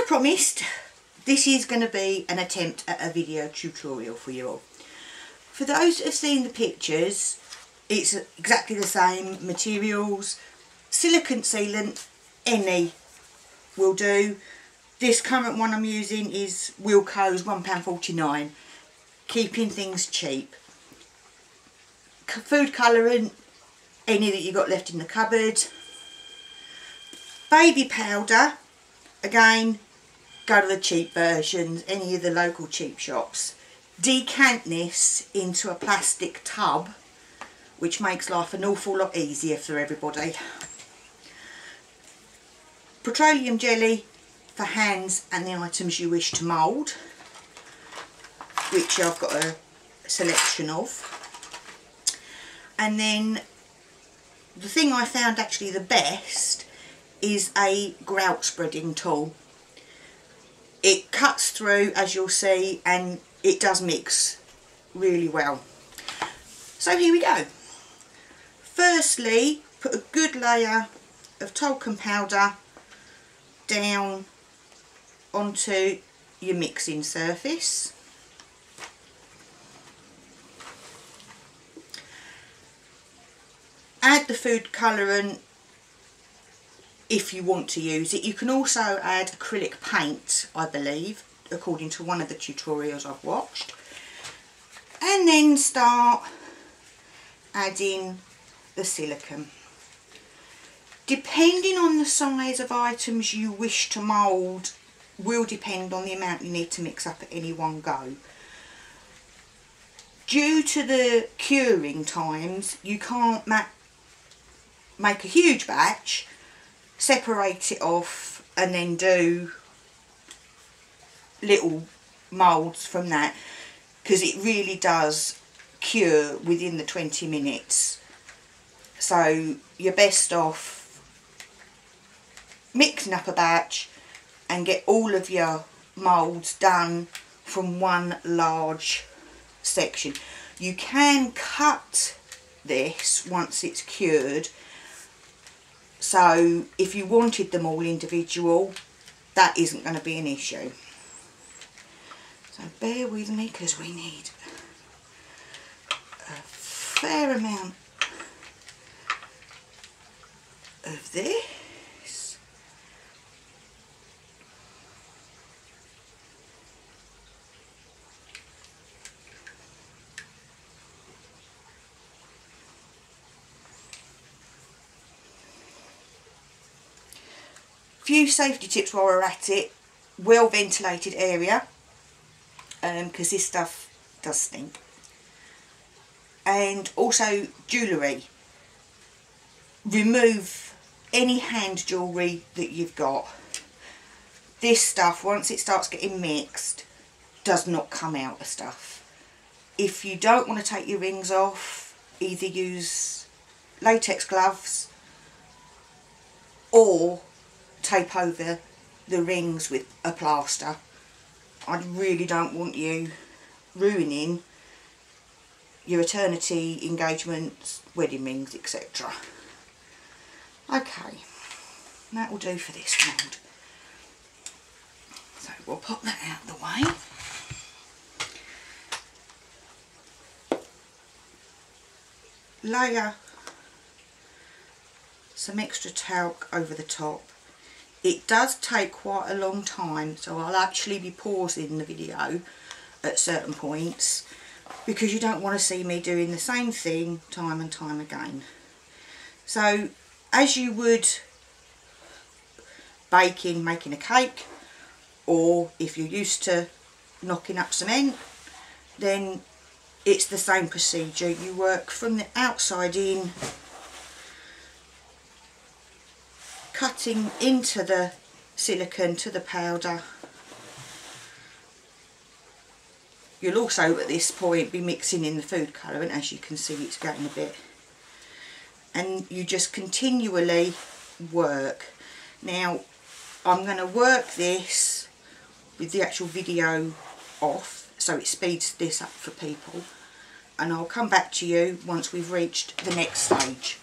promised, this is going to be an attempt at a video tutorial for you all. For those that have seen the pictures, it's exactly the same materials. Silicone sealant, any will do. This current one I'm using is Wilko's £1.49, keeping things cheap. Food colouring, any that you got left in the cupboard. Baby powder, again, go to the cheap versions, any of the local cheap shops. Decant this into a plastic tub, which makes life an awful lot easier for everybody. Petroleum jelly for hands and the items you wish to mould, which I've got a selection of. And then the thing I found actually the best is a grout spreading tool. It cuts through, as you'll see, and it does mix really well. So here we go. Firstly, put a good layer of talcum powder down onto your mixing surface. Add the food colouring if you want to use it. You can also add acrylic paint, I believe, according to one of the tutorials I've watched. And then start adding the silicone. Depending on the size of items you wish to mould will depend on the amount you need to mix up at any one go. Due to the curing times, you can't make a huge batch, separate it off and then do little moulds from that, because it really does cure within the 20 minutes. So you're best off mixing up a batch and get all of your moulds done from one large section. You can cut this once it's cured, so if you wanted them all individual, that isn't going to be an issue. So bear with me, because we need a fair amount of this. Few safety tips while we're at it. Well ventilated area, because this stuff does stink. And also jewellery. Remove any hand jewellery that you've got. This stuff, once it starts getting mixed, does not come out of stuff. If you don't want to take your rings off, either use latex gloves or tape over the rings with a plaster. I really don't want you ruining your eternity engagements, wedding rings, etc. Okay, that will do for this mould. So we'll pop that out of the way. Layer some extra talc over the top. It does take quite a long time, so I'll actually be pausing the video at certain points, because you don't want to see me doing the same thing time and time again. So as you would baking, making a cake, or if you're used to knocking up cement, then it's the same procedure. You work from the outside in, cutting into the silicone to the powder. You'll also at this point be mixing in the food colouring. As you can see, it's getting a bit, and you just continually work. Now I'm going to work this with the actual video off, so it speeds this up for people, and I'll come back to you once we've reached the next stage.